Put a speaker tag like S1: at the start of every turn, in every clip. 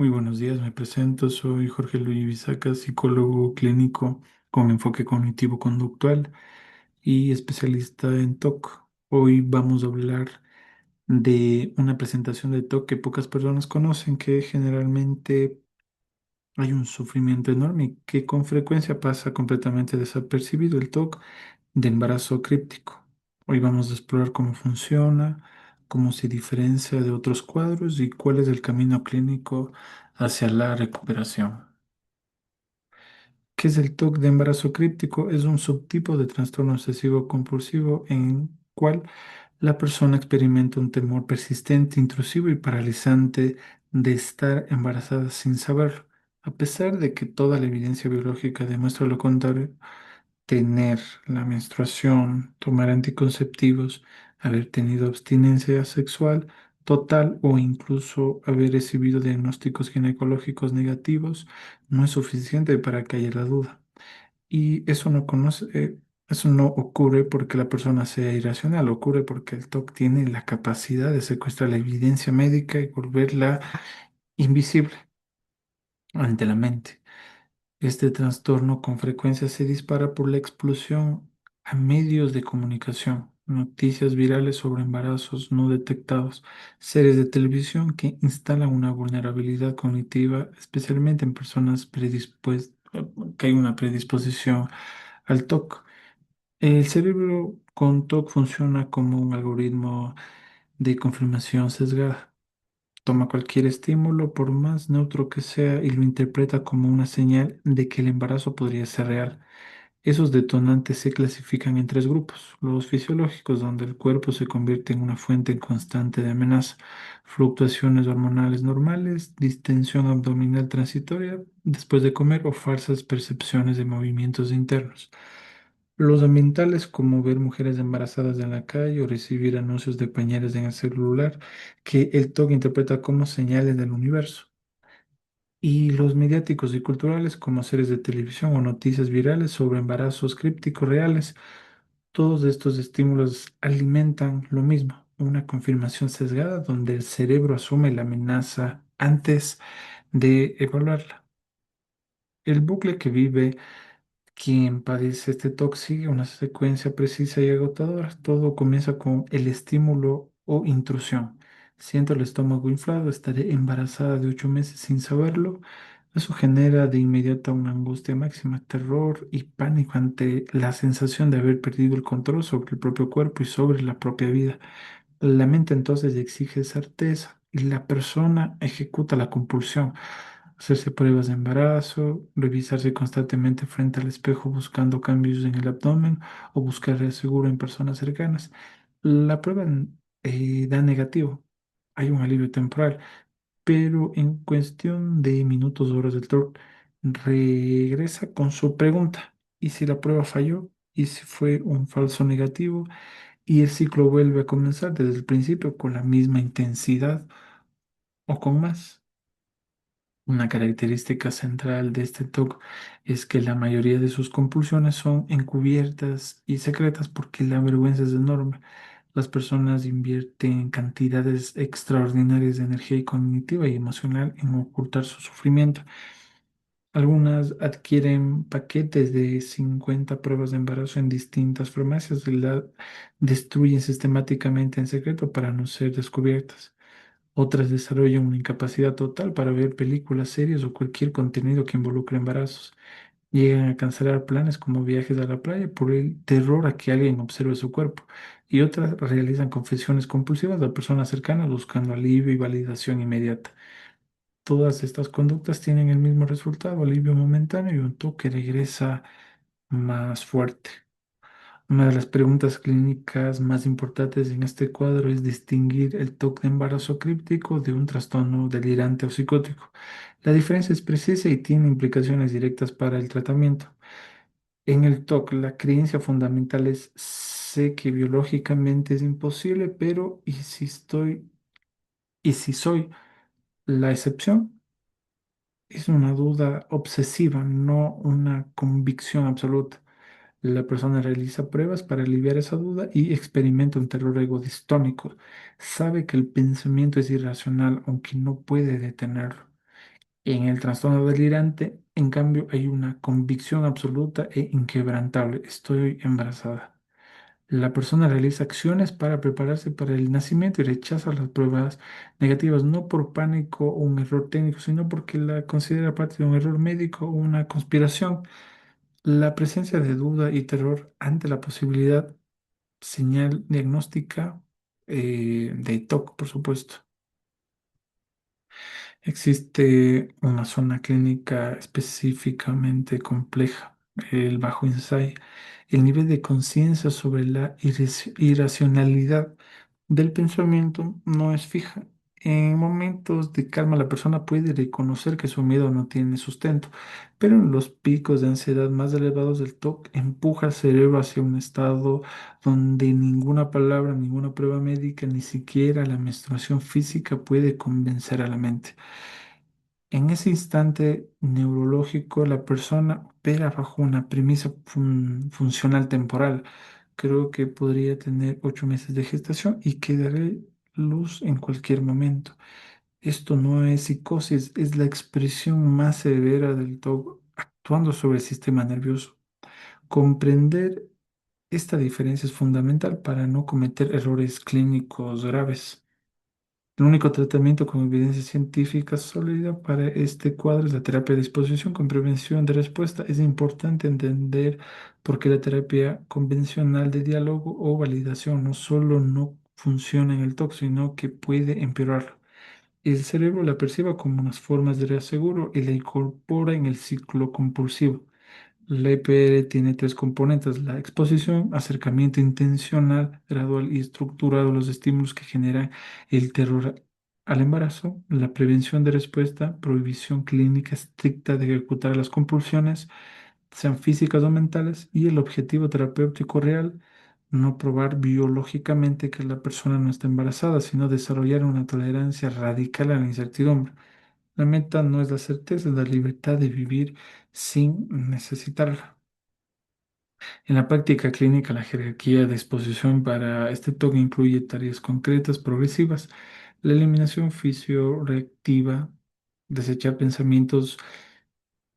S1: Muy buenos días, me presento, soy Jorge Luis Bisaca, psicólogo clínico con enfoque cognitivo-conductual y especialista en TOC. Hoy vamos a hablar de una presentación de TOC que pocas personas conocen, que generalmente hay un sufrimiento enorme y que con frecuencia pasa completamente desapercibido, el TOC de embarazo críptico. Hoy vamos a explorar cómo funciona, cómo se diferencia de otros cuadros y cuál es el camino clínico hacia la recuperación. ¿Qué es el TOC de embarazo críptico? Es un subtipo de trastorno obsesivo compulsivo en cual la persona experimenta un temor persistente, intrusivo y paralizante de estar embarazada sin saberlo. A pesar de que toda la evidencia biológica demuestra lo contrario, tener la menstruación, tomar anticonceptivos, haber tenido abstinencia sexual total o incluso haber recibido diagnósticos ginecológicos negativos no es suficiente para que haya la duda. Y eso no ocurre porque la persona sea irracional, ocurre porque el TOC tiene la capacidad de secuestrar la evidencia médica y volverla invisible ante la mente. Este trastorno con frecuencia se dispara por la explosión a medios de comunicación, noticias virales sobre embarazos no detectados, series de televisión que instalan una vulnerabilidad cognitiva, especialmente en personas que hay una predisposición al TOC. El cerebro con TOC funciona como un algoritmo de confirmación sesgada. Toma cualquier estímulo, por más neutro que sea, y lo interpreta como una señal de que el embarazo podría ser real. Esos detonantes se clasifican en tres grupos: los fisiológicos, donde el cuerpo se convierte en una fuente constante de amenaza; fluctuaciones hormonales normales; distensión abdominal transitoria después de comer; o falsas percepciones de movimientos internos. Los ambientales, como ver mujeres embarazadas en la calle o recibir anuncios de pañales en el celular, que el TOC interpreta como señales del universo. Y los mediáticos y culturales, como series de televisión o noticias virales sobre embarazos crípticos reales, todos estos estímulos alimentan lo mismo, una confirmación sesgada donde el cerebro asume la amenaza antes de evaluarla. El bucle que vive quien padece este TOC sigue una secuencia precisa y agotadora. Todo comienza con el estímulo o intrusión. Siento el estómago inflado, estaré embarazada de 8 meses sin saberlo. Eso genera de inmediato una angustia máxima, terror y pánico ante la sensación de haber perdido el control sobre el propio cuerpo y sobre la propia vida. La mente entonces exige certeza y la persona ejecuta la compulsión. Hacerse pruebas de embarazo, revisarse constantemente frente al espejo buscando cambios en el abdomen o buscar seguro en personas cercanas. La prueba da negativo. Hay un alivio temporal, pero en cuestión de minutos o horas del doctor regresa con su pregunta. ¿Y si la prueba falló? ¿Y si fue un falso negativo? Y el ciclo vuelve a comenzar desde el principio con la misma intensidad o con más. Una característica central de este TOC es que la mayoría de sus compulsiones son encubiertas y secretas porque la vergüenza es enorme. Las personas invierten cantidades extraordinarias de energía cognitiva y emocional en ocultar su sufrimiento. Algunas adquieren paquetes de 50 pruebas de embarazo en distintas farmacias y la destruyen sistemáticamente en secreto para no ser descubiertas. Otras desarrollan una incapacidad total para ver películas, series o cualquier contenido que involucre embarazos. Llegan a cancelar planes como viajes a la playa por el terror a que alguien observe su cuerpo. Y otras realizan confesiones compulsivas a personas cercanas buscando alivio y validación inmediata. Todas estas conductas tienen el mismo resultado: alivio momentáneo y un toque regresa más fuerte. Una de las preguntas clínicas más importantes en este cuadro es distinguir el TOC de embarazo críptico de un trastorno delirante o psicótico. La diferencia es precisa y tiene implicaciones directas para el tratamiento. En el TOC, la creencia fundamental es: sé que biológicamente es imposible, pero ¿y si soy la excepción? Es una duda obsesiva, no una convicción absoluta. La persona realiza pruebas para aliviar esa duda y experimenta un terror ego distónico. Sabe que el pensamiento es irracional, aunque no puede detenerlo. En el trastorno delirante, en cambio, hay una convicción absoluta e inquebrantable. Estoy embarazada. La persona realiza acciones para prepararse para el nacimiento y rechaza las pruebas negativas, no por pánico o un error técnico, sino porque la considera parte de un error médico o una conspiración. La presencia de duda y terror ante la posibilidad, señal diagnóstica de TOC, por supuesto. Existe una zona clínica específicamente compleja, el bajo ensayo. El nivel de conciencia sobre la irracionalidad del pensamiento no es fija. En momentos de calma la persona puede reconocer que su miedo no tiene sustento, pero en los picos de ansiedad más elevados del TOC empuja al cerebro hacia un estado donde ninguna palabra, ninguna prueba médica, ni siquiera la menstruación física puede convencer a la mente. En ese instante neurológico, la persona opera bajo una premisa funcional temporal. Creo que podría tener 8 meses de gestación y que daré luz en cualquier momento. Esto no es psicosis, es la expresión más severa del TOC actuando sobre el sistema nervioso. Comprender esta diferencia es fundamental para no cometer errores clínicos graves. El único tratamiento con evidencia científica sólida para este cuadro es la terapia de disposición con prevención de respuesta. Es importante entender por qué la terapia convencional de diálogo o validación no solo no funciona en el TOC, sino que puede empeorarlo. El cerebro la percibe como unas formas de reaseguro y la incorpora en el ciclo compulsivo. La EPR tiene tres componentes: la exposición, acercamiento intencional, gradual y estructurado a los estímulos que generan el terror al embarazo, la prevención de respuesta, prohibición clínica estricta de ejecutar las compulsiones, sean físicas o mentales, y el objetivo terapéutico real, no probar biológicamente que la persona no está embarazada, sino desarrollar una tolerancia radical a la incertidumbre. La meta no es la certeza, es la libertad de vivir sin necesitarla. En la práctica clínica, la jerarquía de exposición para este TOC incluye tareas concretas, progresivas, la eliminación fisiorreactiva, desechar pensamientos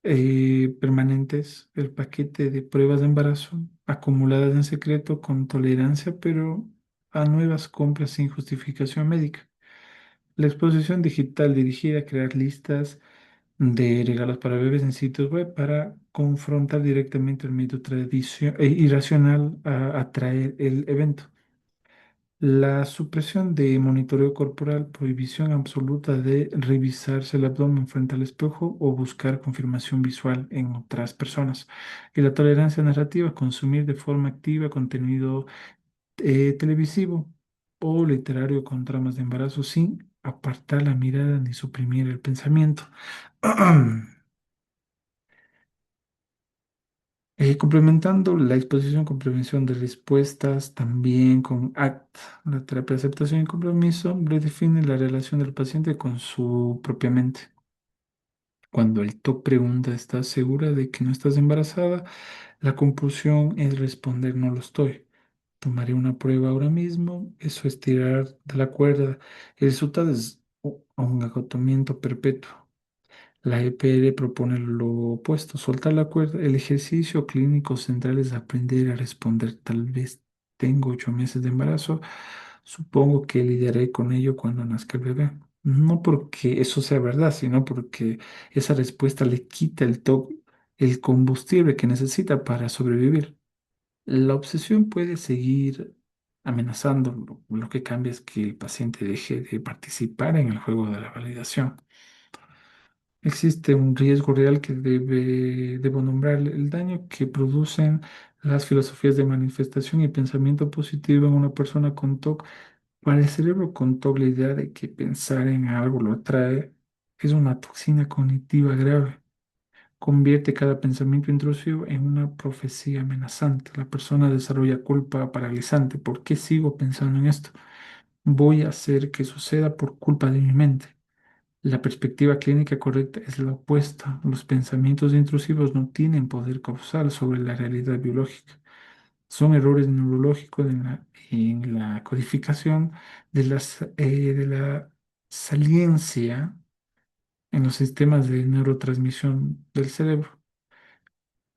S1: permanentes, el paquete de pruebas de embarazo acumuladas en secreto con tolerancia, pero a nuevas compras sin justificación médica. La exposición digital dirigida a crear listas de regalos para bebés en sitios web para confrontar directamente el mito irracional a atraer el evento. La supresión de monitoreo corporal, prohibición absoluta de revisarse el abdomen frente al espejo o buscar confirmación visual en otras personas. Y la tolerancia narrativa, consumir de forma activa contenido televisivo o literario con tramas de embarazo sin apartar la mirada ni suprimir el pensamiento. Complementando la exposición con prevención de respuestas, también con ACT, la terapia de aceptación y compromiso, redefine la relación del paciente con su propia mente. Cuando el TOC pregunta, ¿estás segura de que no estás embarazada? La compulsión es responder, no lo estoy. Tomaré una prueba ahora mismo, eso es tirar de la cuerda. El resultado es un agotamiento perpetuo. La EPR propone lo opuesto, soltar la cuerda. El ejercicio clínico central es aprender a responder. Tal vez tengo 8 meses de embarazo. Supongo que lidiaré con ello cuando nazca el bebé. No porque eso sea verdad, sino porque esa respuesta le quita el combustible que necesita para sobrevivir. La obsesión puede seguir amenazando. Lo que cambia es que el paciente deje de participar en el juego de la validación. Existe un riesgo real que debo nombrar: el daño que producen las filosofías de manifestación y pensamiento positivo en una persona con TOC. Para el cerebro con TOC, la idea de que pensar en algo lo atrae es una toxina cognitiva grave. Convierte cada pensamiento intrusivo en una profecía amenazante. La persona desarrolla culpa paralizante. ¿Por qué sigo pensando en esto? Voy a hacer que suceda por culpa de mi mente. La perspectiva clínica correcta es la opuesta. Los pensamientos intrusivos no tienen poder causal sobre la realidad biológica. Son errores neurológicos en la codificación de la saliencia en los sistemas de neurotransmisión del cerebro.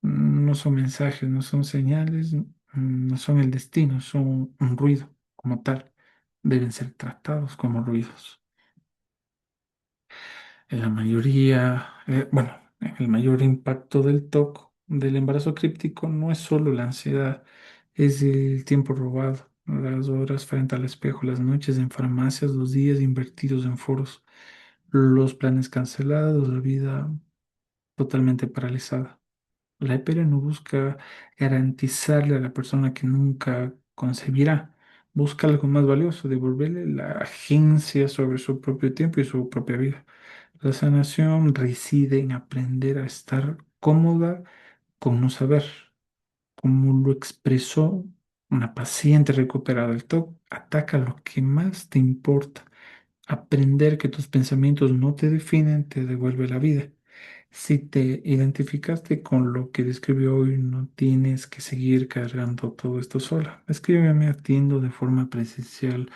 S1: No son mensajes, no son señales, no son el destino, son un ruido como tal. Deben ser tratados como ruidos. En la mayoría, bueno, el mayor impacto del TOC, del embarazo críptico, no es solo la ansiedad, es el tiempo robado, las horas frente al espejo, las noches en farmacias, los días invertidos en foros, los planes cancelados, la vida totalmente paralizada. La EPR no busca garantizarle a la persona que nunca concebirá, busca algo más valioso, devolverle la agencia sobre su propio tiempo y su propia vida. La sanación reside en aprender a estar cómoda con no saber, como lo expresó una paciente recuperada del TOC, ataca lo que más te importa. Aprender que tus pensamientos no te definen te devuelve la vida. Si te identificaste con lo que describió hoy, no tienes que seguir cargando todo esto sola. Escríbeme, atiendo de forma presencial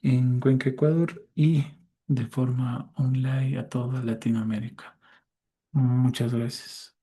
S1: en Cuenca, Ecuador y de forma online a toda Latinoamérica. Muchas gracias.